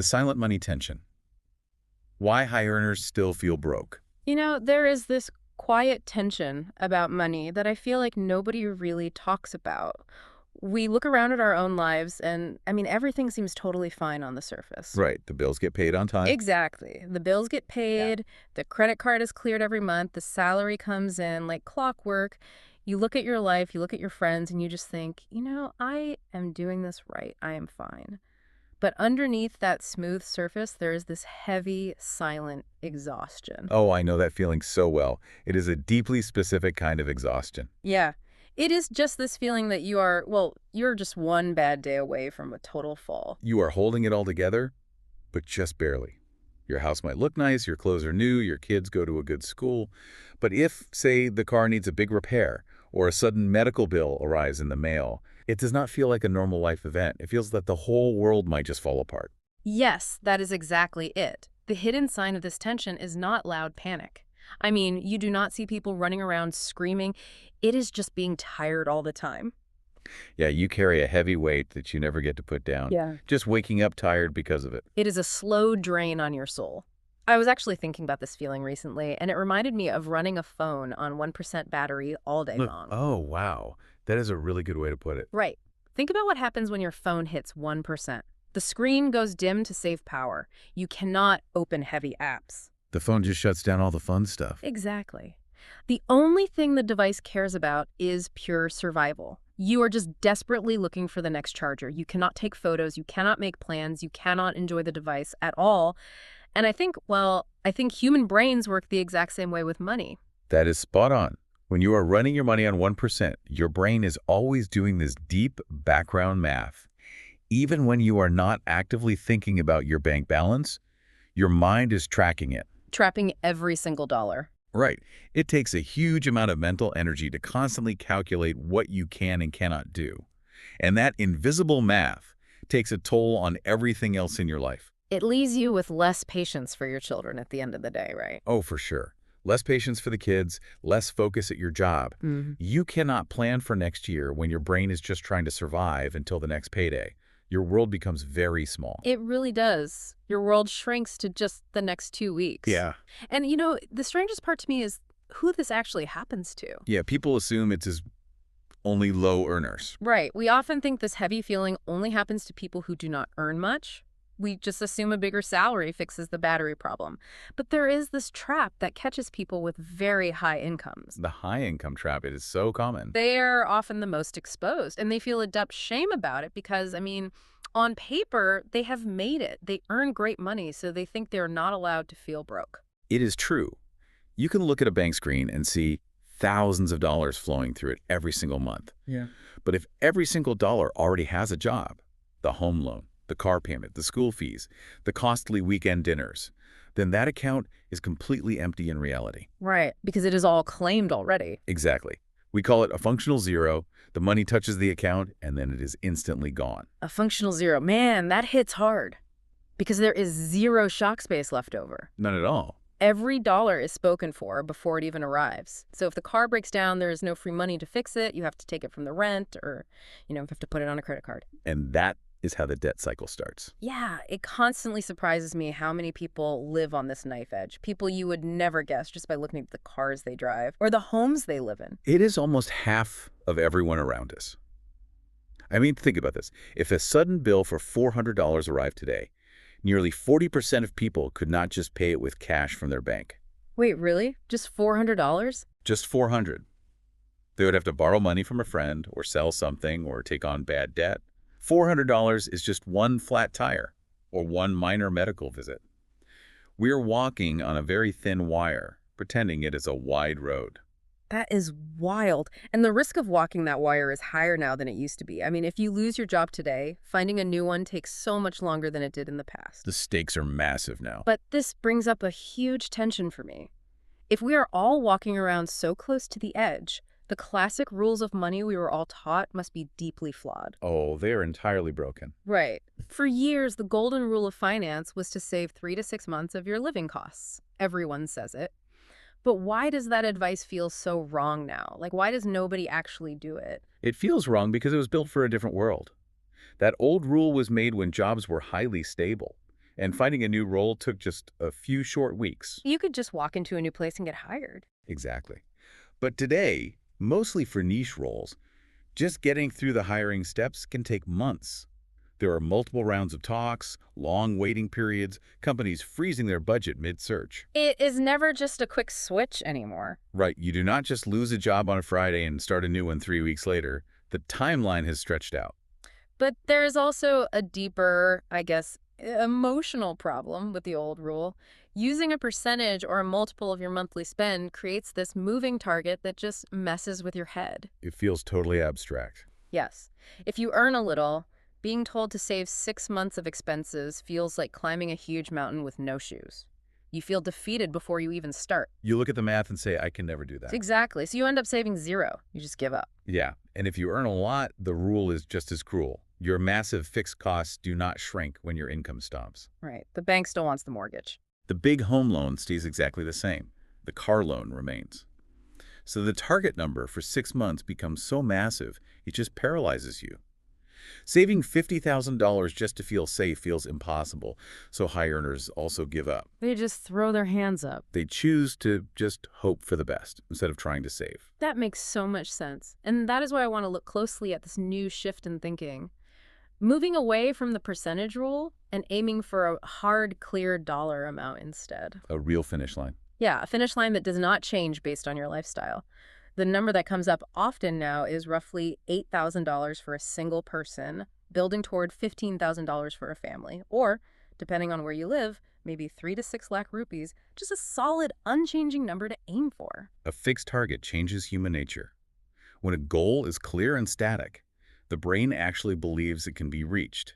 The silent money tension. Why high earners still feel broke. There is this quiet tension about money that I feel like nobody really talks about. We look around at our own lives and, everything seems totally fine on the surface. Right, the bills get paid on time. Exactly. The bills get Yeah. paid, the credit card is cleared every month, the salary comes in like clockwork. You look at your life, you look at your friends, and you just think, I am doing this right. I am fine. But underneath that smooth surface, there is this heavy, silent exhaustion. Oh, I know that feeling so well. It is a deeply specific kind of exhaustion. Yeah. It is just this feeling that you're just one bad day away from a total fall. You are holding it all together, but just barely. Your house might look nice, your clothes are new, your kids go to a good school. But if, say, the car needs a big repair or a sudden medical bill arrives in the mail, it does not feel like a normal life event. It feels that the whole world might just fall apart. Yes, that is exactly it. The hidden sign of this tension is not loud panic. You do not see people running around screaming. It is just being tired all the time. Yeah, you carry a heavy weight that you never get to put down, Yeah. just waking up tired because of it. It is a slow drain on your soul. I was actually thinking about this feeling recently, and it reminded me of running a phone on 1% battery all day Look, long. oh, wow. That is a really good way to put it. Right. Think about what happens when your phone hits 1%. The screen goes dim to save power. You cannot open heavy apps. The phone just shuts down all the fun stuff. Exactly. The only thing the device cares about is pure survival. You are just desperately looking for the next charger. You cannot take photos, you cannot make plans, you cannot enjoy the device at all. And I think human brains work the exact same way with money. That is spot on. When you are running your money on 1%, your brain is always doing this deep background math. Even when you are not actively thinking about your bank balance, your mind is tracking it. Trapping every single dollar. Right. It takes a huge amount of mental energy to constantly calculate what you can and cannot do. And that invisible math takes a toll on everything else in your life. It leaves you with less patience for your children at the end of the day, right? Oh, for sure. Less patience for the kids, less focus at your job. Mhm. You cannot plan for next year when your brain is just trying to survive until the next payday. Your world becomes very small. It really does. Your world shrinks to just the next 2 weeks. Yeah. And the strangest part to me is who this actually happens to. Yeah, people assume it's only low earners. Right. We often think this heavy feeling only happens to people who do not earn much. We just assume a bigger salary fixes the battery problem. But there is this trap that catches people with very high incomes. The high income trap, it is so common. They are often the most exposed, and they feel a deep shame about it because, on paper, they have made it. They earn great money, so they think they're not allowed to feel broke. It is true. You can look at a bank screen and see thousands of dollars flowing through it every single month. Yeah. But if every single dollar already has a job, the home loan, the car payment, the school fees, the costly weekend dinners, then that account is completely empty in reality. Right, because it is all claimed already. Exactly. We call it a functional zero. The money touches the account, and then it is instantly gone. A functional zero. Man, that hits hard. Because there is zero shock space left over. None at all. Every dollar is spoken for before it even arrives. So if the car breaks down, there is no free money to fix it. You have to take it from the rent or, you have to put it on a credit card. And that is how the debt cycle starts. Yeah, it constantly surprises me how many people live on this knife edge. People you would never guess just by looking at the cars they drive or the homes they live in. It is almost half of everyone around us. Think about this. If a sudden bill for $400 arrived today, nearly 40% of people could not just pay it with cash from their bank. Wait, really? Just $400? Just 400. They would have to borrow money from a friend or sell something or take on bad debt. $400 is just one flat tire or one minor medical visit. We're walking on a very thin wire, pretending it is a wide road. That is wild. And the risk of walking that wire is higher now than it used to be. If you lose your job today, finding a new one takes so much longer than it did in the past. The stakes are massive now. But this brings up a huge tension for me. If we are all walking around so close to the edge, the classic rules of money we were all taught must be deeply flawed. Oh, they are entirely broken. Right. For years, the golden rule of finance was to save 3 to 6 months of your living costs. Everyone says it. But why does that advice feel so wrong now? Why does nobody actually do it? It feels wrong because it was built for a different world. That old rule was made when jobs were highly stable, And finding a new role took just a few short weeks. You could just walk into a new place and get hired. Exactly. But today, mostly for niche roles, just getting through the hiring steps can take months. There are multiple rounds of talks, long waiting periods, companies freezing their budget mid-search. It is never just a quick switch anymore. Right, you do not just lose a job on a Friday and start a new one 3 weeks later. The timeline has stretched out. But there is also a deeper, I guess, emotional problem with the old rule. Using a percentage or a multiple of your monthly spend creates this moving target that just messes with your head. It feels totally abstract. Yes. If you earn a little, being told to save 6 months of expenses feels like climbing a huge mountain with no shoes. You feel defeated before you even start. You look at the math and say, I can never do that. Exactly. So you end up saving zero. You just give up. Yeah, and if you earn a lot, the rule is just as cruel. Your massive fixed costs do not shrink when your income stops. Right. The bank still wants the mortgage. The big home loan stays exactly the same. The car loan remains. So the target number for 6 months becomes so massive, it just paralyzes you. Saving $50,000 just to feel safe feels impossible, so high earners also give up. They just throw their hands up. They choose to just hope for the best instead of trying to save. That makes so much sense. And that is why I want to look closely at this new shift in thinking. Moving away from the percentage rule and aiming for a hard, clear dollar amount instead. A real finish line. Yeah, a finish line that does not change based on your lifestyle. The number that comes up often now is roughly $8,000 for a single person, building toward $15,000 for a family. Or, depending on where you live, maybe 3 to 6 lakh rupees, just a solid, unchanging number to aim for. A fixed target changes human nature. When a goal is clear and static, the brain actually believes it can be reached.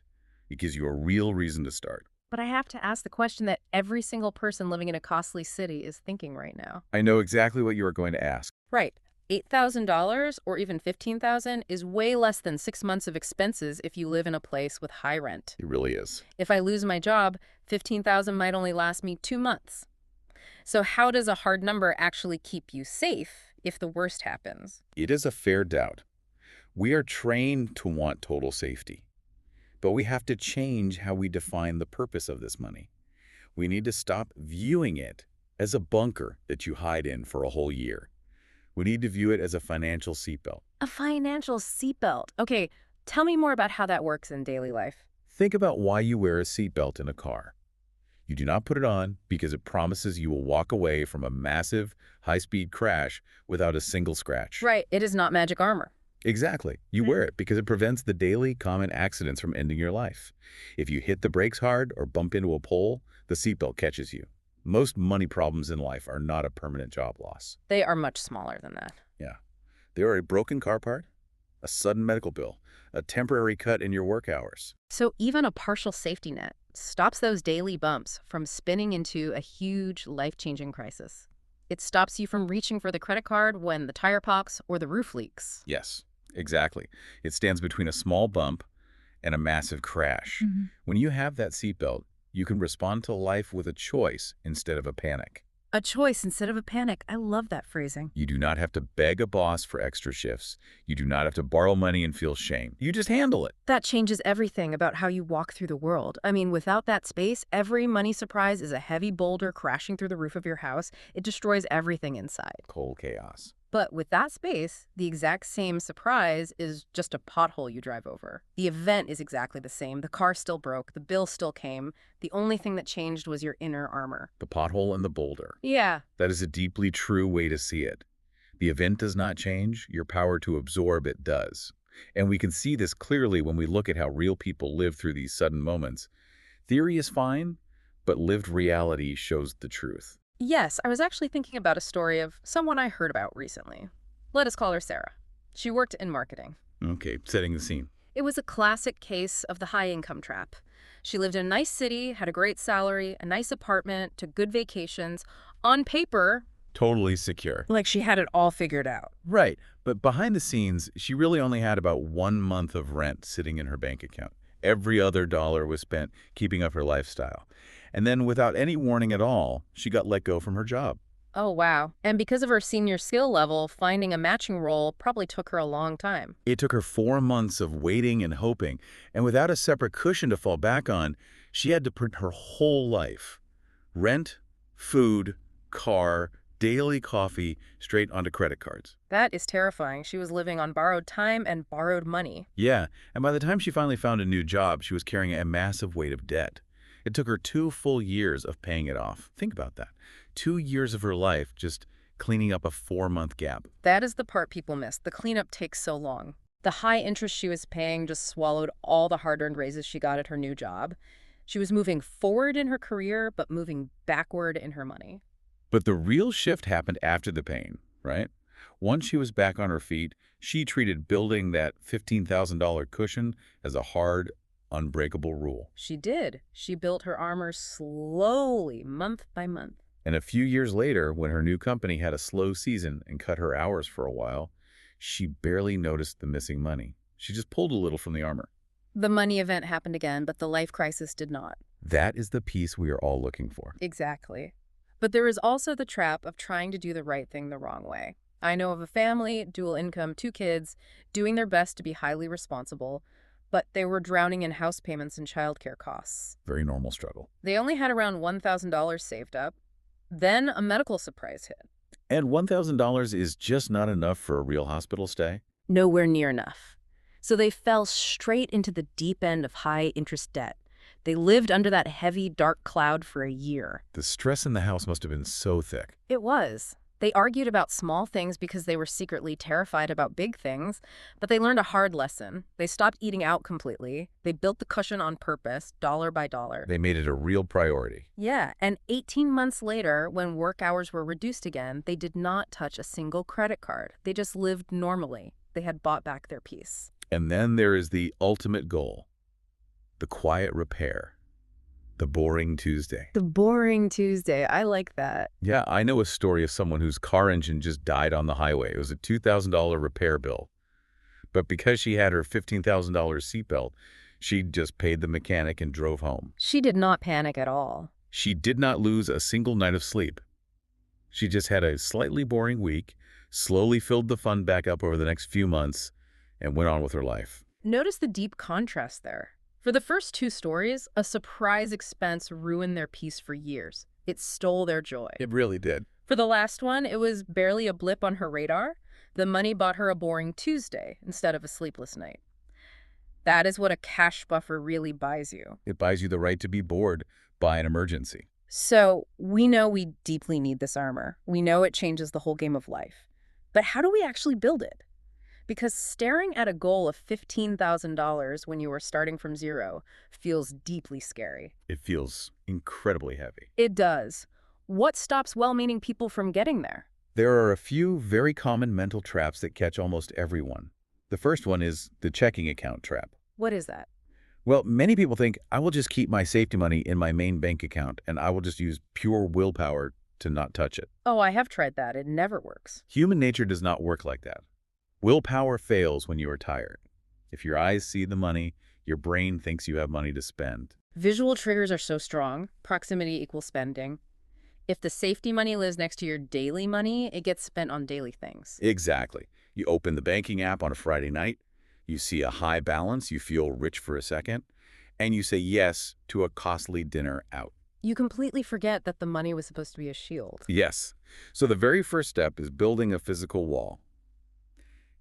It gives you a real reason to start. But I have to ask the question that every single person living in a costly city is thinking right now. I know exactly what you are going to ask. Right. $8,000 or even $15,000 is way less than 6 months of expenses if you live in a place with high rent. It really is. If I lose my job, $15,000 might only last me 2 months. So how does a hard number actually keep you safe if the worst happens? It is a fair doubt. We are trained to want total safety, but we have to change how we define the purpose of this money. We need to stop viewing it as a bunker that you hide in for a whole year. We need to view it as a financial seatbelt. A financial seatbelt. Okay, tell me more about how that works in daily life. Think about why you wear a seatbelt in a car. You do not put it on because it promises you will walk away from a massive, high-speed crash without a single scratch. Right, it is not magic armor. Exactly. You wear it because it prevents the daily common accidents from ending your life. If you hit the brakes hard or bump into a pole, the seatbelt catches you. Most money problems in life are not a permanent job loss. They are much smaller than that. Yeah. They are a broken car part, a sudden medical bill, a temporary cut in your work hours. So even a partial safety net stops those daily bumps from spinning into a huge life-changing crisis. It stops you from reaching for the credit card when the tire pops or the roof leaks. Yes, exactly. It stands between a small bump and a massive crash. When you have that seatbelt, you can respond to life with a choice instead of a panic. A choice instead of a panic. I love that phrasing. You do not have to beg a boss for extra shifts. You do not have to borrow money and feel shame. You just handle it. That changes everything about how you walk through the world. I mean, without that space, every money surprise is a heavy boulder crashing through the roof of your house. It destroys everything inside. Cold chaos. But with that space, the exact same surprise is just a pothole you drive over. The event is exactly the same. The car still broke. The bill still came. The only thing that changed was your inner armor. The pothole and the boulder. Yeah. That is a deeply true way to see it. The event does not change. Your power to absorb it does. And we can see this clearly when we look at how real people live through these sudden moments. Theory is fine, but lived reality shows the truth. Yes, I was actually thinking about a story of someone I heard about recently. Let us call her Sarah. She worked in marketing. Okay, setting the scene. It was a classic case of the high-income trap. She lived in a nice city, had a great salary, a nice apartment, took good vacations. On paper, Totally secure. like she had it all figured out. Right, but behind the scenes, she really only had about 1 month of rent sitting in her bank account. Every other dollar was spent keeping up her lifestyle. And then without any warning at all, she got let go from her job. Oh, wow. And because of her senior skill level, finding a matching role probably took her a long time. It took her 4 months of waiting and hoping, and without a separate cushion to fall back on, She had to put her whole life, rent, food, car, daily coffee, straight onto credit cards. That is terrifying. She was living on borrowed time and borrowed money. Yeah, and by the time she finally found a new job, she was carrying a massive weight of debt. It took her 2 full years of paying it off. Think about that. 2 years of her life just cleaning up a 4-month gap. That is the part people miss. The cleanup takes so long. The high interest she was paying just swallowed all the hard-earned raises she got at her new job. She was moving forward in her career, but moving backward in her money. But the real shift happened after the pain, right? Once she was back on her feet, she treated building that $15,000 cushion as a hard, unbreakable rule. She did. She built her armor slowly, month by month. And a few years later, when her new company had a slow season and cut her hours for a while, she barely noticed the missing money. She just pulled a little from the armor. The money event happened again, but the life crisis did not. That is the piece we are all looking for. Exactly. But there is also the trap of trying to do the right thing the wrong way. I know of a family, dual income, 2 kids, doing their best to be highly responsible, but they were drowning in house payments and childcare costs. Very normal struggle. They only had around $1,000 saved up. Then a medical surprise hit. And $1,000 is just not enough for a real hospital stay? Nowhere near enough. So they fell straight into the deep end of high-interest debt. They lived under that heavy, dark cloud for a year. The stress in the house must have been so thick. It was. They argued about small things because they were secretly terrified about big things, but they learned a hard lesson. They stopped eating out completely. They built the cushion on purpose, dollar by dollar. They made it a real priority. Yeah, and 18 months later, when work hours were reduced again, they did not touch a single credit card. They just lived normally. They had bought back their peace. And then there is the ultimate goal, the quiet repair, the boring Tuesday. The boring Tuesday. I like that. Yeah, I know a story of someone whose car engine just died on the highway. It was a $2,000 repair bill. But because she had her $15,000 seatbelt, she just paid the mechanic and drove home. She did not panic at all. She did not lose a single night of sleep. She just had a slightly boring week, slowly filled the fund back up over the next few months, and went on with her life. Notice the deep contrast there. For the first 2 stories, a surprise expense ruined their peace for years. It stole their joy. It really did. For the last one, it was barely a blip on her radar. The money bought her a boring Tuesday instead of a sleepless night. That is what a cash buffer really buys you. It buys you the right to be bored by an emergency. So we know we deeply need this armor. We know it changes the whole game of life. But how do we actually build it? Because staring at a goal of $15,000 when you are starting from zero feels deeply scary. It feels incredibly heavy. It does. What stops well-meaning people from getting there? There are a few very common mental traps that catch almost everyone. The first one is the checking account trap. What is that? Well, many people think, I will just keep my safety money in my main bank account, and I will just use pure willpower to not touch it. Oh, I have tried that. It never works. Human nature does not work like that. Willpower fails when you are tired. If your eyes see the money, your brain thinks you have money to spend. Visual triggers are so strong. Proximity equals spending. If the safety money lives next to your daily money, it gets spent on daily things. Exactly. You open the banking app on a Friday night, you see a high balance, you feel rich for a second, and you say yes to a costly dinner out. You completely forget that the money was supposed to be a shield. Yes. So the very first step is building a physical wall.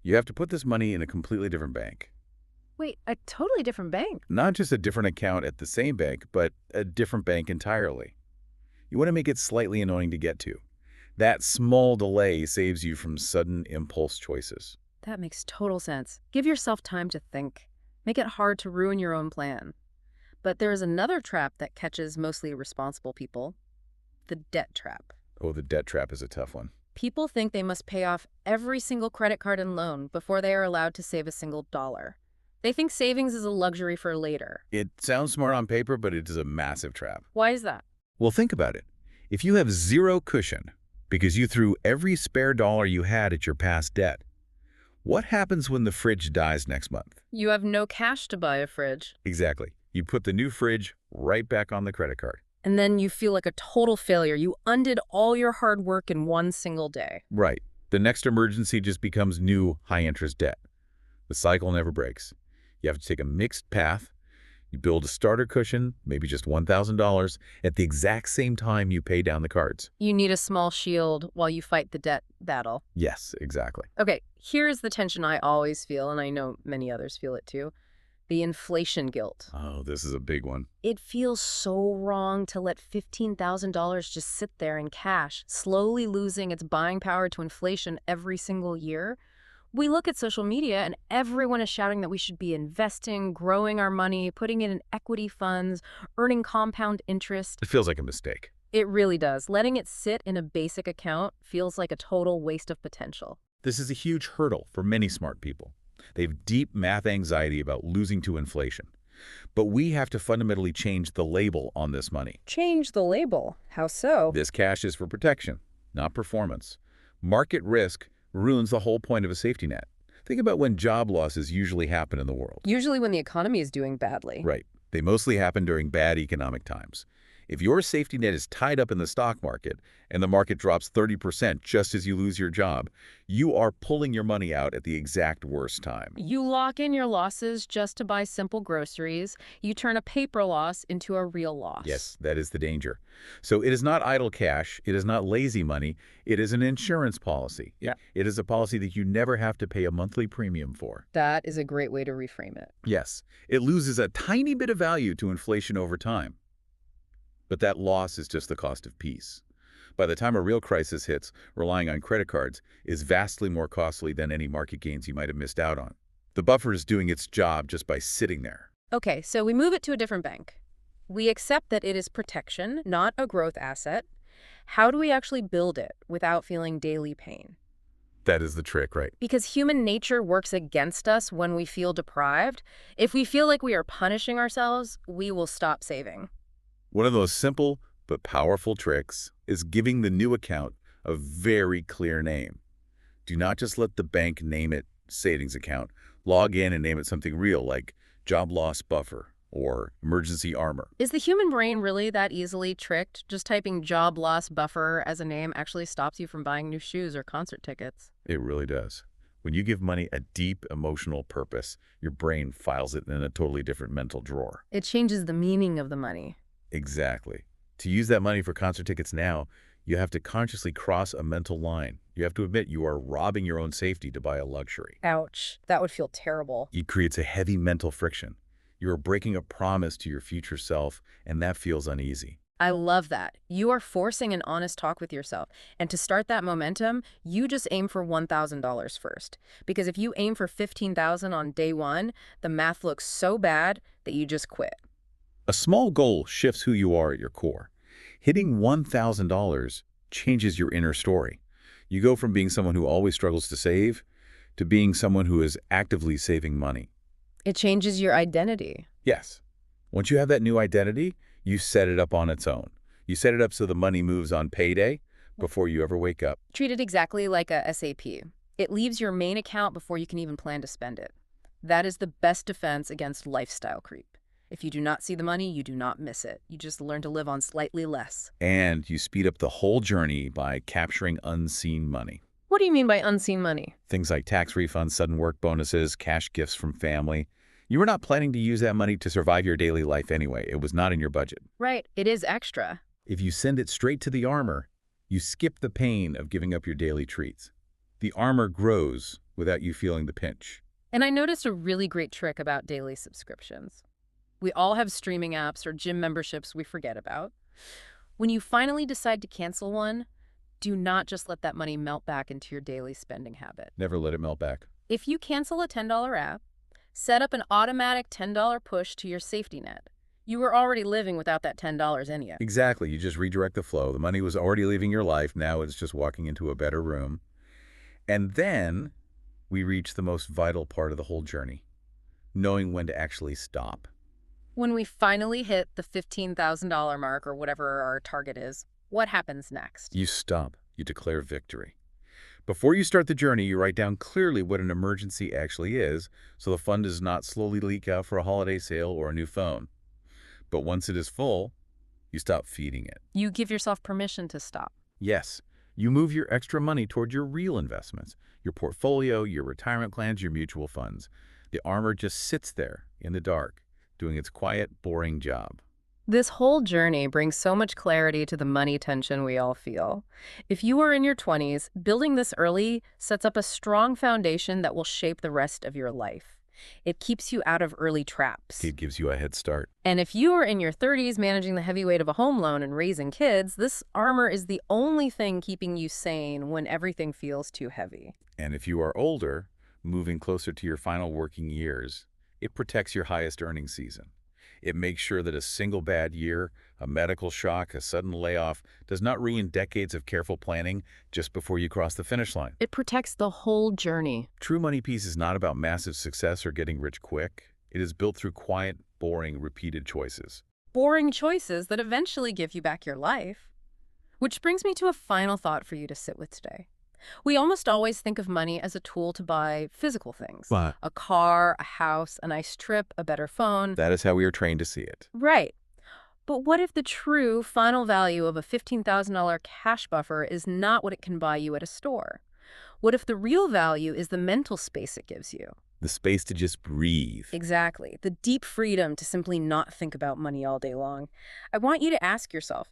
You have to put this money in a completely different bank. Wait, a totally different bank? Not just a different account at the same bank, but a different bank entirely. You want to make it slightly annoying to get to. That small delay saves you from sudden impulse choices. That makes total sense. Give yourself time to think. Make it hard to ruin your own plan. But there is another trap that catches mostly irresponsible people. The debt trap. Oh, the debt trap is a tough one. People think they must pay off every single credit card and loan before they are allowed to save a single dollar. They think savings is a luxury for later. It sounds smart on paper, but it is a massive trap. Why is that? Well, think about it. If you have zero cushion because you threw every spare dollar you had at your past debt, what happens when the fridge dies next month? You have no cash to buy a fridge. Exactly. You put the new fridge right back on the credit card. And then you feel like a total failure. You undid all your hard work in one single day. Right. The next emergency just becomes new high-interest debt. The cycle never breaks. You have to take a mixed path. You build a starter cushion, maybe just $1,000, at the exact same time you pay down the cards. You need a small shield while you fight the debt battle. Yes, exactly. Okay, here's the tension I always feel, and I know many others feel it too. The inflation guilt. Oh, this is a big one. It feels so wrong to let $15,000 just sit there in cash, slowly losing its buying power to inflation every single year. We look at social media and everyone is shouting that we should be investing, growing our money, putting it in equity funds, earning compound interest. It feels like a mistake. It really does. Letting it sit in a basic account feels like a total waste of potential. This is a huge hurdle for many smart people. They have deep math anxiety about losing to inflation. But we have to fundamentally change the label on this money. Change the label. How so? This cash is for protection, not performance. Market risk ruins the whole point of a safety net. Think about when job losses usually happen in the world. Usually when the economy is doing badly. Right. They mostly happen during bad economic times. If your safety net is tied up in the stock market and the market drops 30% just as you lose your job, you are pulling your money out at the exact worst time. You lock in your losses just to buy simple groceries. You turn a paper loss into a real loss. Yes, that is the danger. So it is not idle cash. It is not lazy money. It is an insurance policy. Yeah. It is a policy that you never have to pay a monthly premium for. That is a great way to reframe it. Yes, it loses a tiny bit of value to inflation over time. But that loss is just the cost of peace. By the time a real crisis hits, relying on credit cards is vastly more costly than any market gains you might have missed out on. The buffer is doing its job just by sitting there. Okay, so we move it to a different bank. We accept that it is protection, not a growth asset. How do we actually build it without feeling daily pain? That is the trick, right? Because human nature works against us when we feel deprived. If we feel like we are punishing ourselves, we will stop saving. One of those simple but powerful tricks is giving the new account a very clear name. Do not just let the bank name it savings account. Log in and name it something real like job loss buffer or emergency armor. Is the human brain really that easily tricked? Just typing job loss buffer as a name actually stops you from buying new shoes or concert tickets. It really does. When you give money a deep emotional purpose, your brain files it in a totally different mental drawer. It changes the meaning of the money. Exactly. To use that money for concert tickets now, you have to consciously cross a mental line. You have to admit you are robbing your own safety to buy a luxury. Ouch. That would feel terrible. It creates a heavy mental friction. You are breaking a promise to your future self, and that feels uneasy. I love that. You are forcing an honest talk with yourself. And to start that momentum, you just aim for $1,000 first. Because if you aim for $15,000 on day one, the math looks so bad that you just quit. A small goal shifts who you are at your core. Hitting $1,000 changes your inner story. You go from being someone who always struggles to save to being someone who is actively saving money. It changes your identity. Yes. Once you have that new identity, you set it up on its own. You set it up so the money moves on payday before you ever wake up. Treat it exactly like a SAP. It leaves your main account before you can even plan to spend it. That is the best defense against lifestyle creep. If you do not see the money, you do not miss it. You just learn to live on slightly less. And you speed up the whole journey by capturing unseen money. What do you mean by unseen money? Things like tax refunds, sudden work bonuses, cash gifts from family. You were not planning to use that money to survive your daily life anyway. It was not in your budget. Right. It is extra. If you send it straight to the armor, you skip the pain of giving up your daily treats. The armor grows without you feeling the pinch. And I noticed a really great trick about daily subscriptions. We all have streaming apps or gym memberships we forget about. When you finally decide to cancel one, do not just let that money melt back into your daily spending habit. Never let it melt back. If you cancel a $10 app, set up an automatic $10 push to your safety net. You were already living without that $10 in you. Exactly. You just redirect the flow. The money was already leaving your life. Now it's just walking into a better room. And then we reach the most vital part of the whole journey, knowing when to actually stop. When we finally hit the $15,000 mark or whatever our target is, what happens next? You stop. You declare victory. Before you start the journey, you write down clearly what an emergency actually is, so the fund does not slowly leak out for a holiday sale or a new phone. But once it is full, you stop feeding it. You give yourself permission to stop. Yes, you move your extra money toward your real investments, your portfolio, your retirement plans, your mutual funds. The armor just sits there in the dark, doing its quiet, boring job. This whole journey brings so much clarity to the money tension we all feel. If you are in your 20s, building this early sets up a strong foundation that will shape the rest of your life. It keeps you out of early traps. It gives you a head start. And if you are in your 30s managing the heavy weight of a home loan and raising kids, this armor is the only thing keeping you sane when everything feels too heavy. And if you are older, moving closer to your final working years, it protects your highest earning season. It makes sure that a single bad year, a medical shock, a sudden layoff does not ruin decades of careful planning just before you cross the finish line. It protects the whole journey. True money peace is not about massive success or getting rich quick. It is built through quiet, boring, repeated choices. Boring choices that eventually give you back your life. Which brings me to a final thought for you to sit with today. We almost always think of money as a tool to buy physical things. But A car, a house, a nice trip, a better phone. that is how we are trained to see it. Right. But what if the true final value of a $15,000 cash buffer is not what it can buy you at a store? What if the real value is the mental space it gives you? The space to just breathe. Exactly. The deep freedom to simply not think about money all day long. I want you to ask yourself,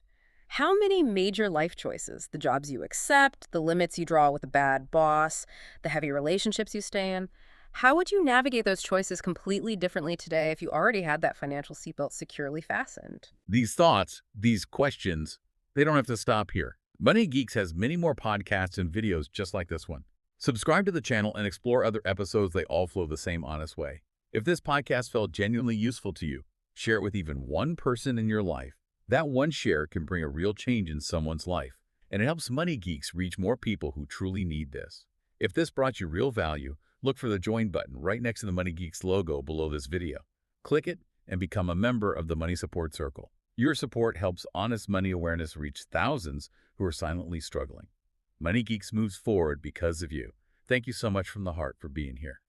how many major life choices, the jobs you accept, the limits you draw with a bad boss, the heavy relationships you stay in, how would you navigate those choices completely differently today if you already had that financial seatbelt securely fastened? These thoughts, these questions, they don't have to stop here. Money Geeks has many more podcasts and videos just like this one. Subscribe to the channel and explore other episodes. They all flow the same honest way. If this podcast felt genuinely useful to you, share it with even one person in your life. That one share can bring a real change in someone's life, and it helps Money Geeks reach more people who truly need this. If this brought you real value, look for the Join button right next to the Money Geeks logo below this video. Click it and become a member of the Money Support Circle. Your support helps honest money awareness reach thousands who are silently struggling. Money Geeks moves forward because of you. Thank you so much from the heart for being here.